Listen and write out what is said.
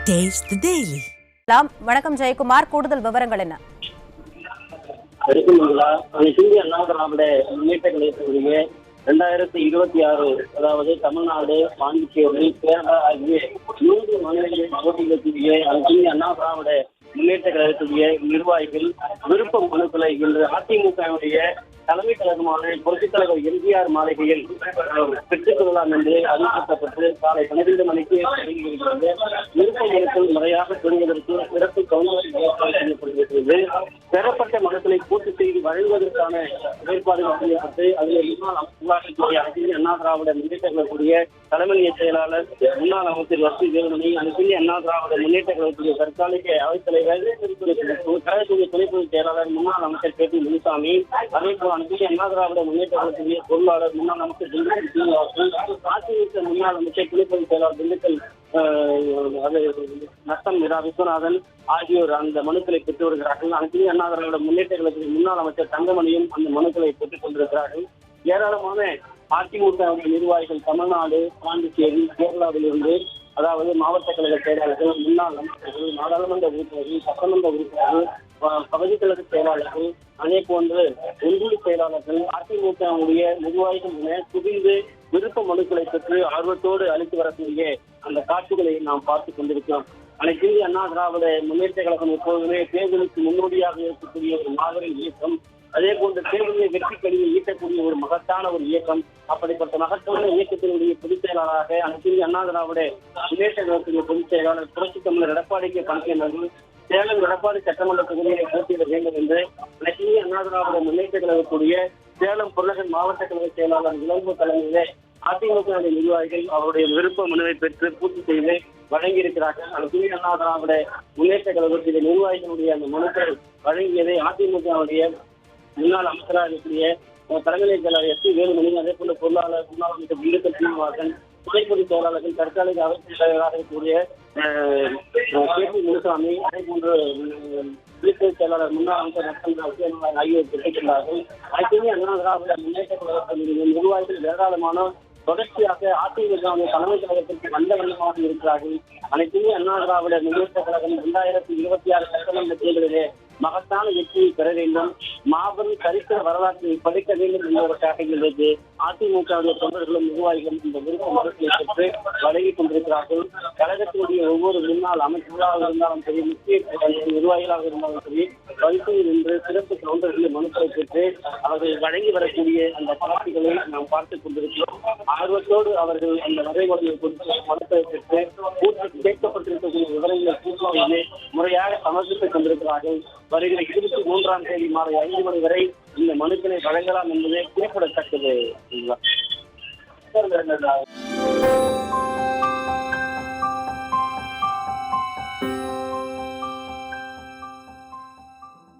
Taste the Daily. வணக்கம் ஜெயக்குமார், கூடுதல் விவரங்கள் என்ன? இந்திய அண்ணா திராவிட முன்னேற்ற கழகத்தினுடைய 2026 அதாவது தமிழ்நாடு, பாண்டிச்சேரி, கேரளா ஆகிய 3 மாநிலங்களில் போட்டியிடக்கூடிய இந்திய அண்ணா திராவிட முன்னேற்ற கழகத்துடைய நிர்வாகிகள் விருப்ப மனுக்களை இன்று அதிமுகவுடைய தலைமை கழகமான புரட்சித் தலைவர் எம்ஜிஆர் மாளிகையில் பெற்றுக் கொள்ளலாம் என்று அறிவிக்கப்பட்டு காலை 12 மணிக்கு தொடங்கியிருக்கிறது. விருப்ப மனுக்கள் முறையாக பெறுவதற்கு சிறப்பு கவுன்சில் ஏற்பாடு செய்யப்படுகிறது. பெறப்பட்ட மனுக்களை பூர்த்தி செய்து வழங்குவதற்கான ஏற்பாடுகள் செய்யப்பட்டு அதில் முன்னாள் அனைத்திந்திய அண்ணா திராவிட முன்னேற்ற கழகத்துடைய தலைமை செயலாளர் முன்னாள் அமைச்சர் எஸ்.சி. வேலுமணி, அனைத்திந்திய அண்ணா திராவிட முன்னேற்ற கழகத்துடைய தற்காலிக அவைத்தலைவர் கழகத்துடைய துணை பொதுச் செயலாளர் முன்னாள் அமைச்சர் கே.பி. முனுசாமி, அதேபோல் அனைத்திந்திய அண்ணா திராவிட முன்னேற்ற கழகத்துடைய பொருளாளர் முன்னாள் அமைச்சர் திண்டுக்கல் சீனிவாசன், அதிமுக முன்னாள் அமைச்சர் துணை பொதுச் செயலாளர் திண்டுக்கல் நத்தம் இரா விஸ்வநாதன் ஆகியோர் அந்த மனுக்களை பெற்று வருகிறார்கள். அனைத்திந்திய அண்ணா திராவிட முன்னேற்ற கழகத்தின் முன்னாள் அமைச்சர் தங்கமணியும் அந்த மனுக்களை பெற்றுக் கொண்டிருக்கிறார்கள். ஏராளமான அதிமுக நிர்வாகிகள் தமிழ்நாடு, பாண்டிச்சேரி, கேரளாவிலிருந்து, அதாவது மாவட்ட கழக செயலாளர்கள், முன்னாள் அமைச்சர்கள், நாடாளுமன்ற உறுப்பினர்கள், சட்டமன்ற உறுப்பினர்கள், பகுதி கழக செயலாளர்கள், அதே போன்று ஒன்றிய செயலாளர்கள், அதிமுகவுடைய நிர்வாகிகள் என குவிந்து விருப்ப மனுக்களை பெற்று ஆர்வத்தோடு அளித்து வரக்கூடிய அந்த காட்சிகளை நாம் பார்த்துக் கொண்டிருக்கிறோம். அனைத்து இந்திய அண்ணா திராவிட முன்னேற்ற கழகம் எப்போதுமே தேர்தலுக்கு முன்னோடியாக இருக்கக்கூடிய ஒரு மாபெரும் இயக்கம், அதே போன்று தேர்தலை வெற்றி கழிவை ஈட்டக்கூடிய ஒரு மகத்தான ஒரு இயக்கம். அப்படிப்பட்ட மகத்தான இயக்கத்தினுடைய பொதுச் செயலாளராக அனைத்து இந்திய அண்ணா திராவிட முன்னேற்ற கழகத்துடைய பொதுச் செயலாளர் புரட்சித் தமிழர் எடப்பாடி கே. பழனிசாமி சேலம் எடப்பாடி சட்டமன்ற தொகுதியை போட்டியிட வேண்டும் என்று அனைத்து இந்திய அண்ணா திராவிட முன்னேற்ற கழகத்துடைய சேலம் புறநகர் மாவட்ட கழக செயலாளர் இளம்பு தலைமையிலே அதிமுக நிர்வாகிகள் அவருடைய விருப்ப மனுவை பெற்று பூர்த்தி செய்து வழங்கியிருக்கிறார்கள். அனைத்து இந்திய அண்ணா திராவிட முன்னேற்ற கழகத்துடைய நிர்வாகிகளுடைய அந்த மனுக்கள் வழங்கியதை அதிமுகவுடைய முன்னாள் அமைச்சராக இருக்கக்கூடிய தலைமை செயலாளர் எஸ்.சி. வேலுமணி, அதே போன்ற பொருளாளர் முன்னாள் அமைச்சர் திண்டுக்கல் சீனிவாசன், துணை பொதுச் செயலாளர்கள், தற்காலிக அவை செயலாளராக இருக்கக்கூடிய கே.பி. முனுசாமி, அதே போன்று செயலாளர் முன்னாள் அமைச்சர் நத்தம் ஆகியோர் பெற்றுள்ளார்கள். அனைத்து இந்திய அண்ணா திராவிட முன்னேற்ற கழகத்தின் நிர்வாகிகள் ஏராளமான தொடர்ச்சியாக அதிமுக தலைமை கழகத்திற்கு வந்த வண்ணமாக இருக்கிறார்கள். அனைத்து இந்திய அண்ணா திராவிட முன்னேற்ற கழகம் 2026 சட்டமன்ற தேர்தலிலே மகத்தான வெற்றியை பெற வேண்டும், மாபெரும் சரித்திர வரலாற்றை படிக்க வேண்டும் என்பதற்காக இன்றைக்கு அதிமுகவுடைய தொண்டர்களும் நிர்வாகிகளும் இந்த விருப்ப மனுக்களை பெற்று வழங்கிக் கொண்டிருக்கிறார்கள். கழகத்தினுடைய ஒவ்வொரு முன்னாள் அமைச்சர்களாக இருந்தாலும் சரி, முக்கிய நிர்வாகிகளாக இருந்தாலும் சரி, வரிசையில் நின்று சிறப்பு கவுண்டர்களின் மனுக்களை பெற்று அவர்கள் வழங்கி வரக்கூடிய அந்த காட்சிகளை நாம் பார்த்துக் கொண்டிருக்கிறோம். ஆர்வத்தோடு அவர்கள் அந்த வரைமுறையை கொடுத்து மனுக்களை பெற்று பூர்த்தி கேட்கப்பட்டிருக்கக்கூடிய விவரங்களை பூர்த்தி முறையாக சமர்ப்பித்துக் கொண்டிருக்கிறார்கள். வருகிற 23ஆம் தேதி மாலை 5 மணி வரை இந்த மனுக்களை வழங்கலாம் என்பது குறிப்பிடத்தக்கது.